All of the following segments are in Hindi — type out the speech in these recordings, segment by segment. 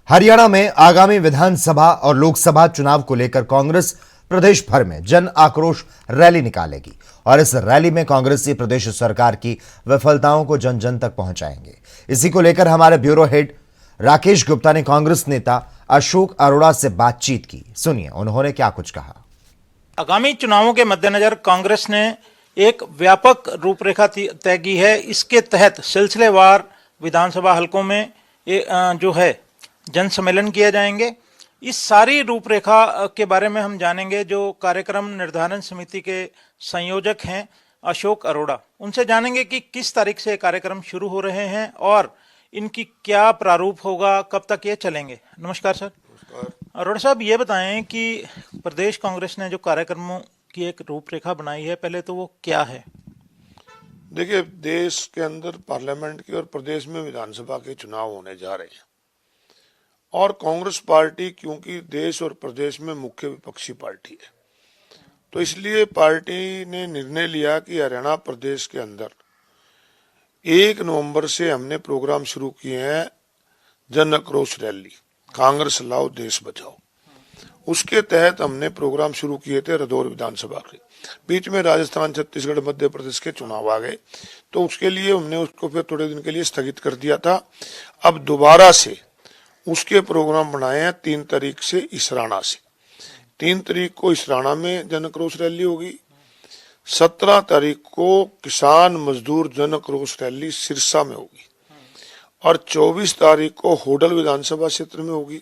हरियाणा में आगामी विधानसभा और लोकसभा चुनाव को लेकर कांग्रेस प्रदेश भर में जन आक्रोश रैली निकालेगी और इस रैली में कांग्रेसी प्रदेश सरकार की विफलताओं को जन जन तक पहुंचाएंगे। इसी को लेकर हमारे ब्यूरो हेड राकेश गुप्ता ने कांग्रेस नेता अशोक अरोड़ा से बातचीत की। सुनिए उन्होंने क्या कुछ कहा। आगामी चुनावों के मद्देनजर कांग्रेस ने एक व्यापक रूपरेखा तय की है। इसके तहत सिलसिलेवार विधानसभा हलकों में जो है जन सम्मेलन किए जाएंगे। इस सारी रूपरेखा के बारे में हम जानेंगे जो कार्यक्रम निर्धारण समिति के संयोजक हैं अशोक अरोड़ा। उनसे जानेंगे कि किस तारीख से कार्यक्रम शुरू हो रहे हैं और इनकी क्या प्रारूप होगा, कब तक ये चलेंगे। नमस्कार सर। अरोड़ा साहब, ये बताएं कि प्रदेश कांग्रेस ने जो कार्यक्रमों की एक रूपरेखा बनाई है, पहले तो वो क्या है? देखिए, देश के अंदर पार्लियामेंट की और प्रदेश में विधानसभा के चुनाव होने जा रहे हैं और कांग्रेस पार्टी क्योंकि देश और प्रदेश में मुख्य विपक्षी पार्टी है, तो इसलिए पार्टी ने निर्णय लिया कि हरियाणा प्रदेश के अंदर 1 नवंबर से हमने प्रोग्राम शुरू किए हैं जन आक्रोश रैली, कांग्रेस लाओ देश बचाओ। उसके तहत हमने प्रोग्राम शुरू किए थे रदौर विधानसभा के। बीच में राजस्थान, छत्तीसगढ़, मध्य प्रदेश के चुनाव आ गए, तो उसके लिए हमने उसको फिर थोड़े दिन के लिए स्थगित कर दिया था। अब दोबारा से उसके प्रोग्राम बनाए हैं 3 तारीख से इसराना से। 3 तारीख को इसराना में जन आक्रोश रैली होगी। 17 तारीख को किसान मजदूर जन आक्रोश रैली सिरसा में होगी और 24 तारीख को होडल विधानसभा क्षेत्र में होगी।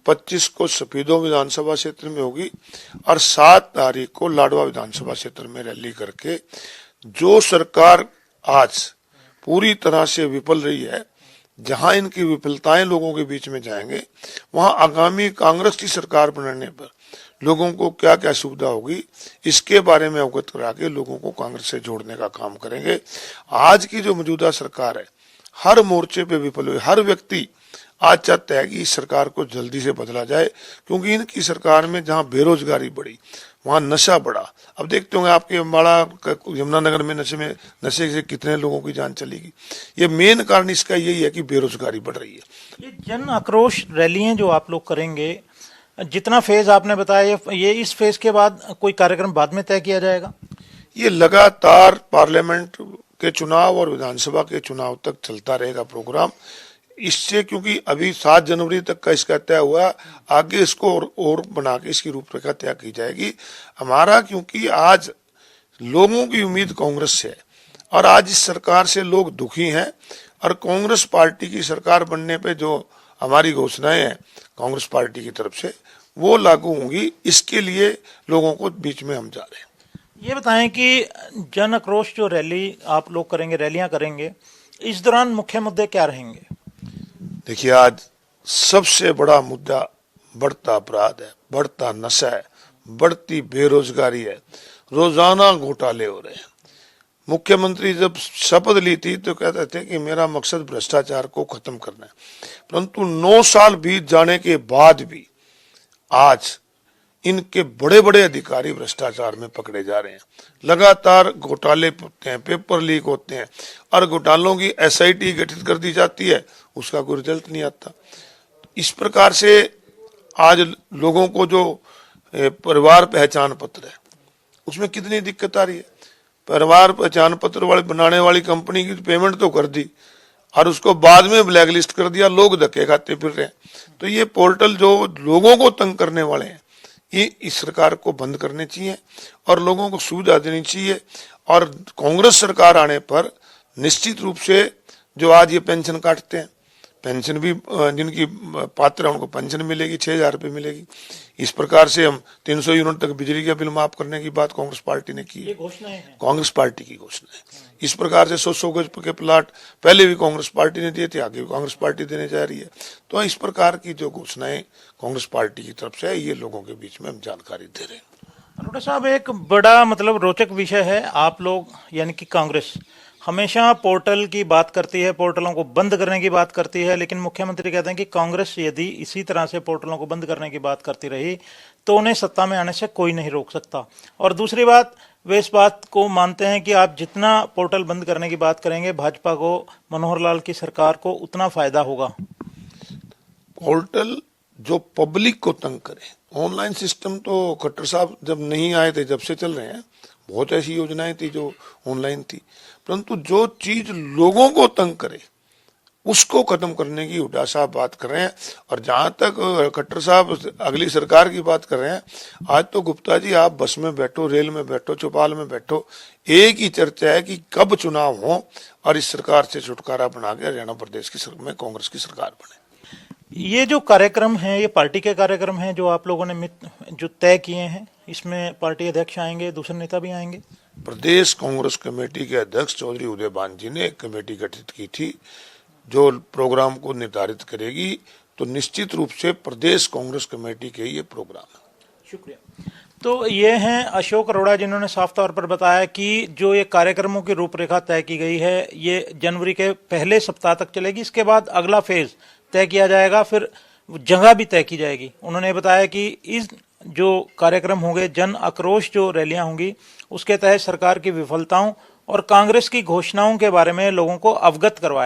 25 को सफीदों विधानसभा क्षेत्र में होगी और 7 तारीख को लाडवा विधानसभा क्षेत्र में रैली करके जो सरकार आज पूरी तरह से विफल रही है, जहां इनकी विफलताएं लोगों के बीच में जाएंगे, वहां आगामी कांग्रेस की सरकार बनने पर लोगों को क्या क्या सुविधा होगी, इसके बारे में अवगत करा के लोगों को कांग्रेस से जोड़ने का काम करेंगे। आज की जो मौजूदा सरकार है हर मोर्चे पे विफल हुई। हर व्यक्ति आज चाहता है कि इस सरकार को जल्दी से बदला जाए, क्योंकि इनकी सरकार में जहां बेरोजगारी बढ़ी वहां नशा बढ़ा। अब देखते होंगे आपके अम्बाड़ा यमुनानगर में नशे से कितने लोगों की जान चलेगी। ये मेन कारण इसका यही है कि बेरोजगारी बढ़ रही है। ये जन आक्रोश रैलियां जो आप लोग करेंगे, जितना फेज आपने बताया, ये इस फेज के बाद कोई कार्यक्रम बाद में तय किया जाएगा? ये लगातार पार्लियामेंट के चुनाव और विधानसभा के चुनाव तक चलता रहेगा प्रोग्राम। इससे क्योंकि अभी 7 जनवरी तक का इसका तय हुआ, आगे इसको और बना के इसकी रूपरेखा तय की जाएगी। हमारा क्योंकि आज लोगों की उम्मीद कांग्रेस से है और आज इस सरकार से लोग दुखी हैं और कांग्रेस पार्टी की सरकार बनने पे जो हमारी घोषणाएं हैं कांग्रेस पार्टी की तरफ से वो लागू होंगी। इसके लिए लोगों को बीच में हम जा रहे हैं। ये बताएं कि जन आक्रोश जो रैली आप लोग करेंगे, रैलियां करेंगे, इस दौरान मुख्य मुद्दे क्या रहेंगे? देखिए, आज सबसे बड़ा मुद्दा बढ़ता अपराध है, बढ़ता नशा है, बढ़ती बेरोजगारी है, रोजाना घोटाले हो रहे हैं। मुख्यमंत्री जब शपथ ली थी तो कहते थे कि मेरा मकसद भ्रष्टाचार को खत्म करना है, परंतु 9 साल बीत जाने के बाद भी आज इनके बड़े बड़े अधिकारी भ्रष्टाचार में पकड़े जा रहे हैं। लगातार घोटाले होते हैं, पेपर लीक होते हैं और घोटालों की SIT गठित कर दी जाती है, उसका कोई रिजल्ट नहीं आता। इस प्रकार से आज लोगों को जो परिवार पहचान पत्र है उसमें कितनी दिक्कत आ रही है। परिवार पहचान पत्र वाले बनाने वाली कंपनी की पेमेंट तो कर दी और उसको बाद में ब्लैकलिस्ट कर दिया, लोग धक्के खाते फिर रहे हैं। तो ये पोर्टल जो लोगों को तंग करने वाले हैं, ये इस सरकार को बंद करने चाहिए और लोगों को सुविधा देनी चाहिए। और कांग्रेस सरकार आने पर निश्चित रूप से जो आज ये पेंशन काटते हैं, पेंशन भी जिनकी पात्र है उनको पेंशन मिलेगी, 6,000 रुपये मिलेगी। इस प्रकार से हम 300 यूनिट तक बिजली का बिल माफ करने की बात कांग्रेस पार्टी ने की है। कांग्रेस पार्टी की घोषणा है। इस प्रकार से 100 गज के प्लाट पहले भी कांग्रेस पार्टी ने दिए थे, आगे भी कांग्रेस पार्टी देने जा रही है। तो इस प्रकार की जो घोषणाएं कांग्रेस पार्टी की तरफ से है, ये लोगों के बीच में हम जानकारी दे रहे हैं। अरोड़ा साहब, एक बड़ा रोचक विषय है, आप लोग यानी कि कांग्रेस हमेशा पोर्टल की बात करती है, पोर्टलों को बंद करने की बात करती है, लेकिन मुख्यमंत्री कहते हैं कि कांग्रेस यदि इसी तरह से पोर्टलों को बंद करने की बात करती रही तो उन्हें सत्ता में आने से कोई नहीं रोक सकता। और दूसरी बात, वे इस बात को मानते हैं कि आप जितना पोर्टल बंद करने की बात करेंगे भाजपा को, मनोहर लाल की सरकार को उतना फायदा होगा। पोर्टल जो पब्लिक को तंग करे। ऑनलाइन सिस्टम तो खट्टर साहब जब नहीं आए थे, जब से चल रहे हैं, बहुत ऐसी योजनाएं थी जो ऑनलाइन थी, परंतु जो चीज लोगों को तंग करे उसको खत्म करने की हुड्डा साहब बात कर रहे हैं। और जहां तक खट्टर साहब अगली सरकार की बात कर रहे हैं, आज तो गुप्ता जी आप बस में बैठो, रेल में बैठो, चौपाल में बैठो, एक ही चर्चा है कि कब चुनाव हो और इस सरकार से छुटकारा बना के हरियाणा प्रदेश की में कांग्रेस की सरकार बने। ये जो कार्यक्रम है, ये पार्टी के कार्यक्रम हैं जो आप लोगों ने जो तय किए हैं, इसमें पार्टी अध्यक्ष आएंगे, दूसरे नेता भी आएंगे। प्रदेश कांग्रेस कमेटी के अध्यक्ष चौधरी उदयभान जी ने एक कमेटी गठित की थी जो प्रोग्राम को निर्धारित करेगी, तो निश्चित रूप से प्रदेश कांग्रेस कमेटी के ये प्रोग्राम है। शुक्रिया। तो ये हैं अशोक अरोड़ा, जिन्होंने साफ तौर पर बताया कि जो ये कार्यक्रमों की रूपरेखा तय की गई है ये जनवरी के पहले सप्ताह तक चलेगी। इसके बाद अगला फेज तय किया जाएगा, फिर जगह भी तय की जाएगी। उन्होंने बताया कि इस जो कार्यक्रम होंगे, जन आक्रोश जो रैलियां होंगी, उसके तहत सरकार की विफलताओं और कांग्रेस की घोषणाओं के बारे में लोगों को अवगत करवाया